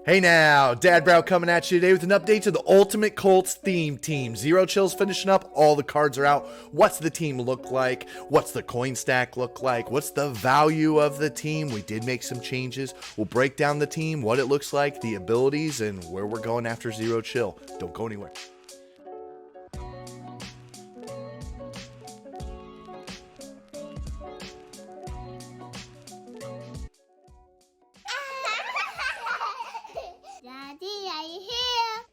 Hey now, Dad Brow coming at you today with an update to the Ultimate Colts theme team. Zero Chill's finishing up, all the cards are out. What's the team look like? What's the coin stack look like? What's the value of the team? We did make some changes. We'll break down the team, what it looks like, the abilities, and where we're going after Zero Chill. Don't go anywhere. Daddy, I hear.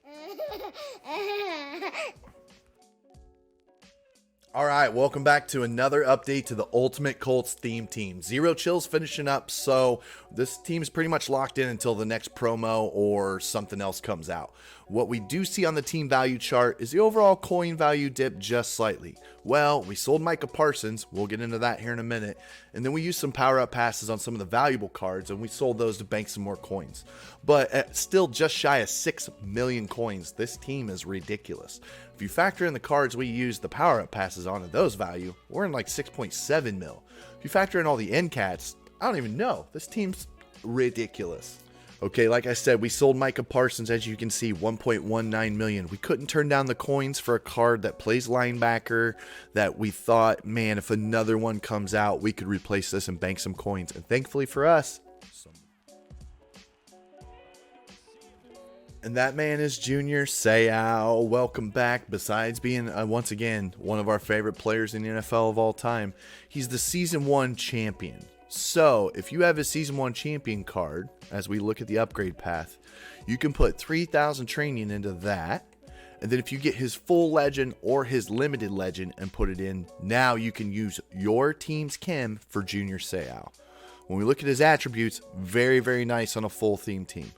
Alright, welcome back to another update to the Ultimate Colts theme team. Zero Chill's finishing up, so this team's pretty much locked in until the next promo or something else comes out. What we do see on the team value chart is the overall coin value dip just slightly. Well, we sold Micah Parsons, we'll get into that here in a minute, and then we used some power-up passes on some of the valuable cards, and we sold those to bank some more coins. But at still just shy of 6 million coins, this team is ridiculous. If you factor in the cards we used the power-up passes on and those value, we're in like 6.7 mil. If you factor in all the end cats, I don't even know. This team's ridiculous. Okay, like I said, we sold Micah Parsons, as you can see, 1.19 million. We couldn't turn down the coins for a card that plays linebacker that we thought, man, if another one comes out, we could replace this and bank some coins. And thankfully for us, and that man is Junior Seau. Welcome back. Besides being, once again, one of our favorite players in the NFL of all time, he's the Season 1 champion. So, if you have a Season 1 champion card, as we look at the upgrade path, you can put 3,000 training into that. And then if you get his full legend or his limited legend and put it in, now you can use your team's chem for Junior Seau. When we look at his attributes, very, very nice on a full theme team.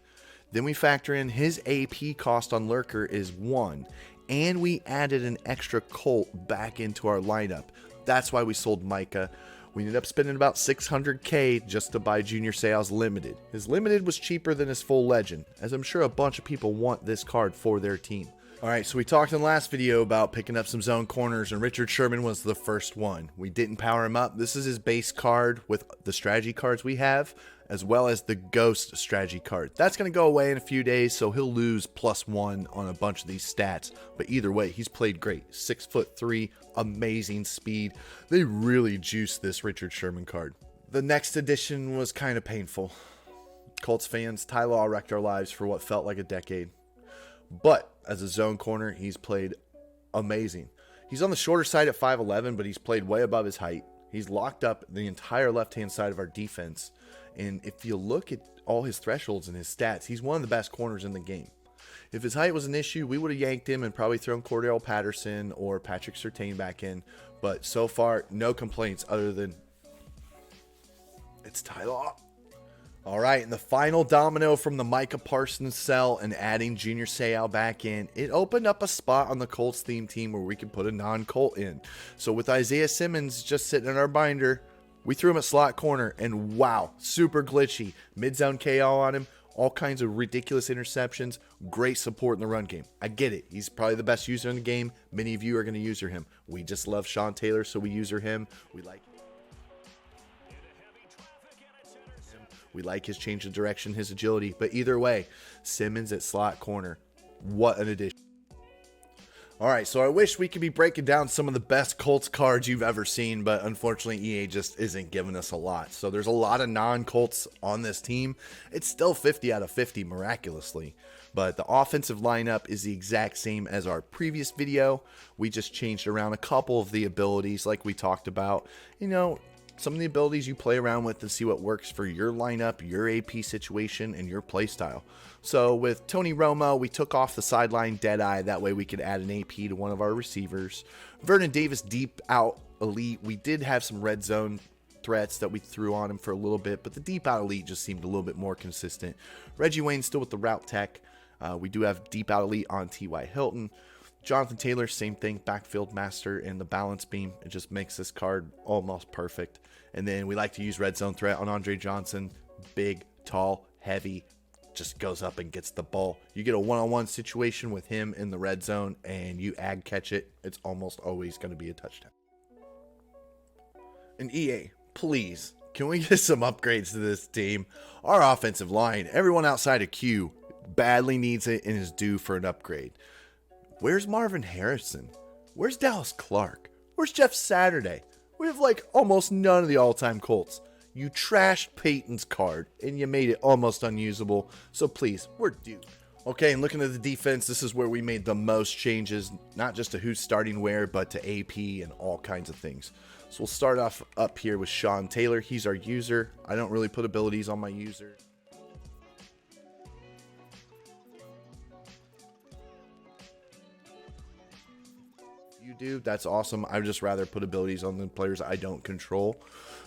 Then we factor in his AP cost on Lurker is 1, and we added an extra Colt back into our lineup. That's why we sold Micah. We ended up spending about $600K just to buy Junior Seau's limited. His limited was cheaper than his full legend, as I'm sure a bunch of people want this card for their team. Alright, so we talked in the last video about picking up some zone corners, and Richard Sherman was the first one. We didn't power him up. This is his base card with the strategy cards we have, as well as the ghost strategy card. That's going to go away in a few days, so he'll lose +1 on a bunch of these stats. But either way, he's played great. 6'3", amazing speed. They really juiced this Richard Sherman card. The next edition was kind of painful. Colts fans, Ty Law wrecked our lives for what felt like a decade. But as a zone corner, he's played amazing. He's on the shorter side at 5'11", but he's played way above his height. He's locked up the entire left-hand side of our defense. And if you look at all his thresholds and his stats, he's one of the best corners in the game. If his height was an issue, we would have yanked him and probably thrown Cordell Patterson or Patrick Surtain back in. But so far, no complaints other than it's Ty Law. All right, and the final domino from the Micah Parsons sell and adding Junior Seau back in, it opened up a spot on the Colts theme team where we could put a non-Colt in. So with Isaiah Simmons just sitting in our binder, we threw him at slot corner, and wow, super glitchy. Mid-zone KO on him, all kinds of ridiculous interceptions, great support in the run game. I get it. He's probably the best user in the game. Many of you are going to user him. We just love Sean Taylor, so we user him. We like his change of direction, his agility. But either way, Simmons at slot corner. What an addition. Alright, so I wish we could be breaking down some of the best Colts cards you've ever seen, but unfortunately EA just isn't giving us a lot. So there's a lot of non-Colts on this team. It's still 50 out of 50 miraculously. But the offensive lineup is the exact same as our previous video. We just changed around a couple of the abilities like we talked about. You know, some of the abilities you play around with to see what works for your lineup, your AP situation, and your playstyle. So with Tony Romo, we took off the sideline Deadeye. That way we could add an AP to one of our receivers. Vernon Davis deep out elite. We did have some red zone threats that we threw on him for a little bit, but the deep out elite just seemed a little bit more consistent. Reggie Wayne still with the route tech. We do have deep out elite on T.Y. Hilton. Jonathan Taylor, same thing, backfield master and the balance beam. It just makes this card almost perfect. And then we like to use red zone threat on Andre Johnson. Big, tall, heavy, just goes up and gets the ball. You get a one-on-one situation with him in the red zone and you ag catch it, it's almost always going to be a touchdown. And EA, please, can we get some upgrades to this team? Our offensive line, everyone outside of Q badly needs it and is due for an upgrade. Where's Marvin Harrison? Where's Dallas Clark? Where's Jeff Saturday? We have like almost none of the all-time Colts. You trashed Peyton's card and you made it almost unusable. So please, we're due. Okay, and looking at the defense, this is where we made the most changes, not just to who's starting where, but to AP and all kinds of things. So we'll start off up here with Sean Taylor. He's our user. I don't really put abilities on my user. You do, that's awesome. I would just rather put abilities on the players I don't control.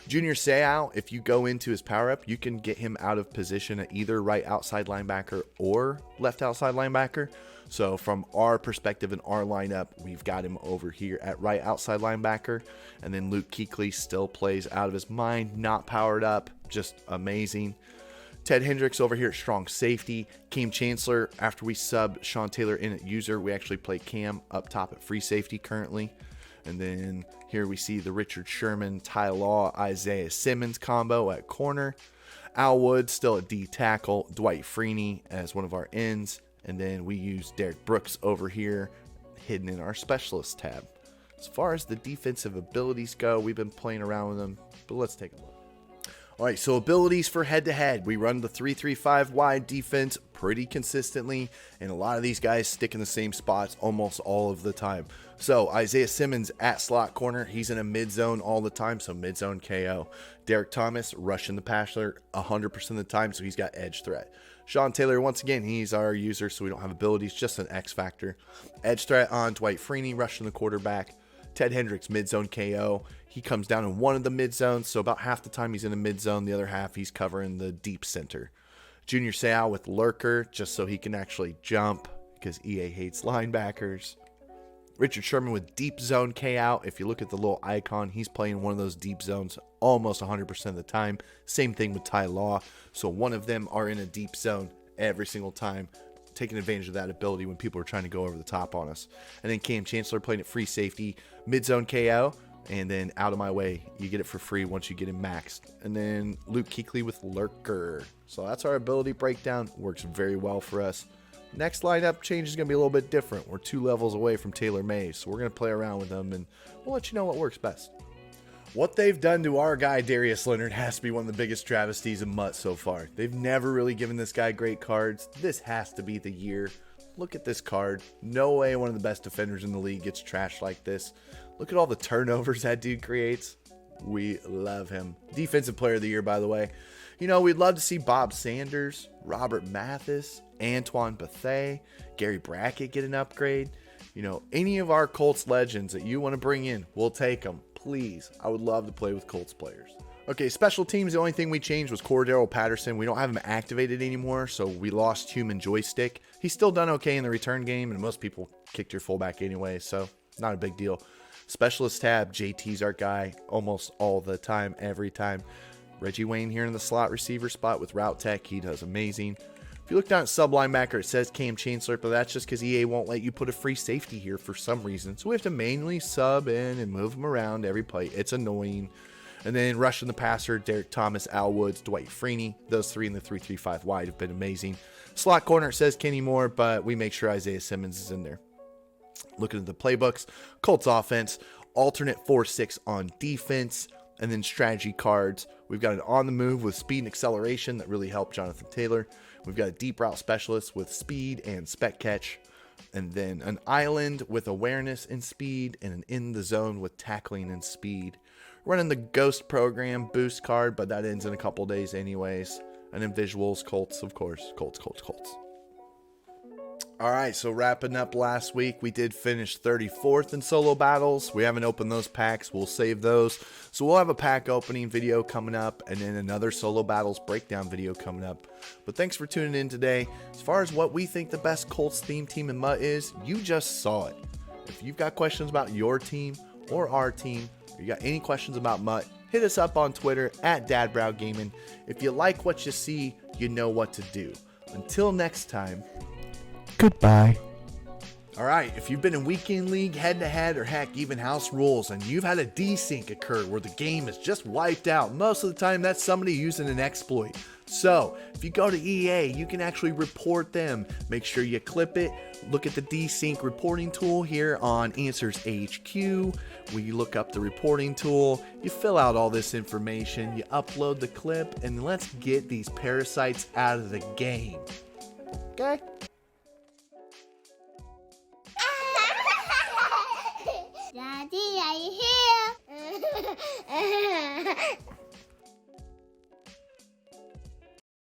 Junior Seau, if you go into his power up, you can get him out of position at either right outside linebacker or left outside linebacker. So from our perspective in our lineup, we've got him over here at right outside linebacker. And then Luke Kuechly still plays out of his mind, not powered up, just amazing. Ted Hendricks over here at strong safety. Cam Chancellor, after we sub Sean Taylor in at user, we actually play Cam up top at free safety currently. And then here we see the Richard Sherman, Ty Law, Isaiah Simmons combo at corner. Al Wood still at D tackle. Dwight Freeney as one of our ends. And then we use Derek Brooks over here, hidden in our specialist tab. As far as the defensive abilities go, we've been playing around with them, but let's take a look. All right, so abilities for head-to-head. We run the 3-3-5 wide defense pretty consistently, and a lot of these guys stick in the same spots almost all of the time. So Isaiah Simmons at slot corner. He's in a mid-zone all the time, so mid-zone KO. Derek Thomas rushing the passer 100% of the time, so he's got edge threat. Sean Taylor, once again, he's our user, so we don't have abilities, just an X factor. Edge threat on Dwight Freeney, rushing the quarterback. Ted Hendricks, mid-zone KO. He comes down in one of the mid-zones, so about half the time he's in a mid-zone, the other half he's covering the deep center. Junior Seau with Lurker, just so he can actually jump, because EA hates linebackers. Richard Sherman with deep zone KO. If you look at the little icon, he's playing one of those deep zones almost 100% of the time. Same thing with Ty Law. So one of them are in a deep zone every single time, taking advantage of that ability when people are trying to go over the top on us. And then Cam Chancellor playing at free safety, mid-zone KO, and then out of my way, you get it for free once you get him maxed. And then Luke Kuechly with Lurker. So that's our ability breakdown. Works very well for us. Next lineup change is going to be a little bit different. We're 2 levels away from Taylor May, so we're going to play around with them, and we'll let you know what works best. What they've done to our guy, Darius Leonard, has to be one of the biggest travesties of MUT so far. They've never really given this guy great cards. This has to be the year. Look at this card. No way one of the best defenders in the league gets trashed like this. Look at all the turnovers that dude creates. We love him. Defensive player of the year, by the way. You know, we'd love to see Bob Sanders, Robert Mathis, Antoine Bethea, Gary Brackett get an upgrade. You know, any of our Colts legends that you want to bring in, we'll take them. Please. I would love to play with Colts players. Okay, special teams, the only thing we changed was Cordero Patterson. We don't have him activated anymore, so we lost human joystick. He's still done okay in the return game, and most people kicked your fullback anyway, so not a big deal. Specialist tab, JT's our guy almost all the time, every time. Reggie Wayne here in the slot receiver spot with Route Tech. He does amazing. If you look down at sub linebacker, it says Cam Chancellor, but that's just because EA won't let you put a free safety here for some reason. So we have to manually sub in and move him around every play. It's annoying. And then rushing the passer, Derek Thomas, Al Woods, Dwight Freeney. Those 3 in the 3-3-5 wide have been amazing. Slot corner, it says Kenny Moore, but we make sure Isaiah Simmons is in there. Looking at the playbooks, Colts offense, alternate 4-6 on defense, and then strategy cards. We've got an on the move with speed and acceleration that really helped Jonathan Taylor. We've got a deep route specialist with speed and spec catch, and then an island with awareness and speed, and an in the zone with tackling and speed. Running the ghost program boost card, but that ends in a couple days anyways. And then visuals, Colts, of course. Colts. All right, so wrapping up last week, we did finish 34th in solo battles. We haven't opened those packs. We'll save those. So we'll have a pack opening video coming up and then another solo battles breakdown video coming up. But thanks for tuning in today. As far as what we think the best Colts theme team in MUT is, you just saw it. If you've got questions about your team or our team, or you got any questions about MUT, hit us up on Twitter at DadBrowGaming. If you like what you see, you know what to do. Until next time, goodbye. All right, if you've been in weekend league, head-to-head, or heck, even house rules, and you've had a desync occur where the game is just wiped out, most of the time that's somebody using an exploit. So, if you go to EA, you can actually report them. Make sure you clip it. Look at the desync reporting tool here on Answers HQ. When you look up the reporting tool, you fill out all this information, you upload the clip, and let's get these parasites out of the game. Okay? Daddy, are you here?